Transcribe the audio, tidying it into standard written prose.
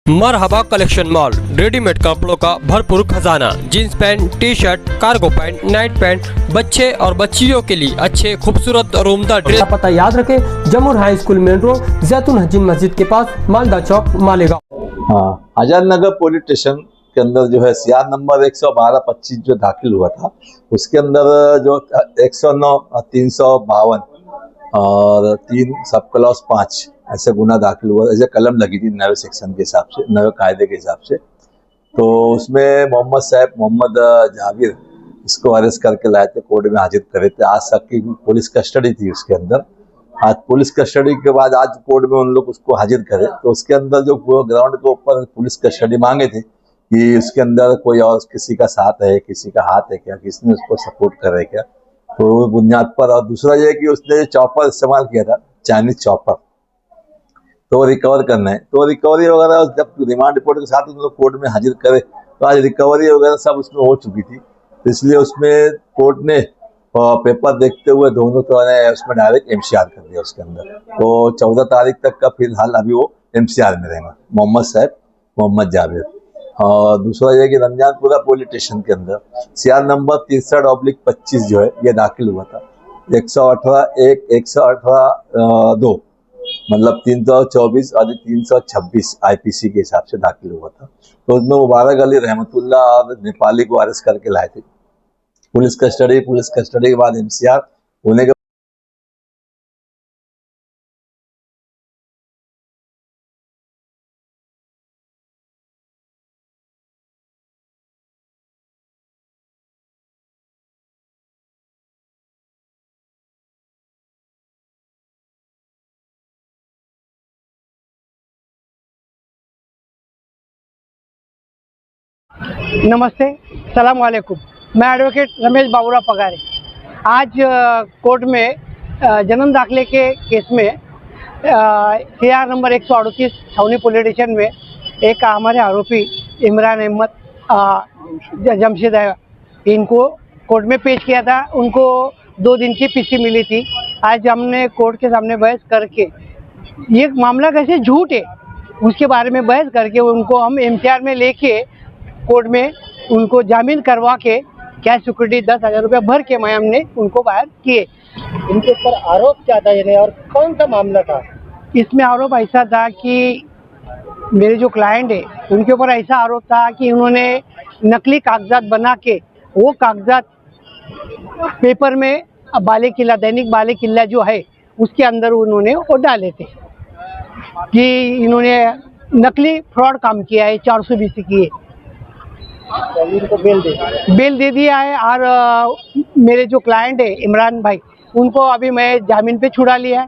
मरहबा collection mall, readymade कपड़ों का भरपूर खजाना। Jeans pant, T shirt, cargo pant, night pant, बच्चे और बच्चियों के लिए अच्छे खूबसूरत और उम्दा ड्रेस। पता याद रखें, जमुर हाई स्कूल मेन रोड, जैतून हजीन मस्जिद के पास, मालदा चौक, मालेगांव। हाँ, आजाद नगर पुलिस स्टेशन के अंदर जो है सीआर नंबर 112-25 जो दाखिल हुआ था, उसके अंदर जो 109, 352 और 3 सब क्लॉस 5 ऐसे गुना दाखिल हुआ, ऐसे कलम लगी थी नए सेक्शन के हिसाब से, नए कायदे के हिसाब से। तो उसमें मोहम्मद जावेद इसको अरेस्ट करके लाए थे, कोर्ट में हाजिर करे थे। आज तक की पुलिस कस्टडी थी उसके अंदर। आज पुलिस कस्टडी के बाद आज कोर्ट में उन लोग उसको हाजिर करे, तो उसके अंदर जो ग्राउंड के ऊपर पुलिस कस्टडी मांगे थे कि उसके अंदर कोई और किसी का साथ है, किसी का हाथ है क्या, किसने उसको सपोर्ट करे क्या, तो बुनियाद पर। और दूसरा ये कि उसने चॉपर इस्तेमाल किया था, चाइनीज चॉपर, तो रिकवर करना है। तो रिकवरी वगैरह जब रिमांड रिपोर्ट के साथ उन लोग कोर्ट में हाजिर करे, तो आज रिकवरी वगैरह सब उसमें हो चुकी थी। तो इसलिए उसमें कोर्ट ने पेपर देखते हुए दोनों तो उसमें डायरेक्ट एमसीआर कर दिया उसके अंदर। तो 14 तारीख तक का फिलहाल अभी वो एमसीआर में रहेगा, मोहम्मद जावेद। और दूसरा ये कि रमजानपुरा पुलिस स्टेशन के अंदर सीआर नंबर 63/25 जो है ये दाखिल हुआ था। 118(1) 2 मतलब 324 और 326 आईपीसी के हिसाब से दाखिल हुआ था। तो उसमें मुबारक अली रहमतुल्लाह और नेपाली को अरेस्ट करके लाए थे। पुलिस कस्टडी के बाद एमसीआर होने के नमस्ते, सलाम वालेकुम। मैं एडवोकेट रमेश बाबूराव पगारे। आज कोर्ट में जन्म दाखिले के केस में सीआर नंबर 138 छावनी पुलिस स्टेशन में एक हमारे आरोपी इमरान अहमद जमशेद है, इनको कोर्ट में पेश किया था। उनको 2 दिन की पीसी मिली थी। आज हमने कोर्ट के सामने बहस करके ये मामला कैसे झूठ है उसके बारे में बहस करके उनको हम एमसीआर में लेके कोर्ट में उनको जामीन करवा के कैश सिक्योरिटी 10,000 रुपये भर के मैं हमने उनको बाहर किए। इनके ऊपर आरोप क्या था इन्हें और कौन सा मामला था? इसमें आरोप ऐसा था कि मेरे जो क्लाइंट है उनके ऊपर ऐसा आरोप था कि उन्होंने नकली कागजात बना के वो कागजात पेपर में बाले किला, दैनिक बाले किला जो है उसके अंदर उन्होंने वो डाले थे कि इन्होंने नकली फ्रॉड काम किया है, 420 की है। इनको बेल दे दिया है। और मेरे जो क्लाइंट है इमरान भाई, उनको अभी मैं जामीन पे छुड़ा लिया है।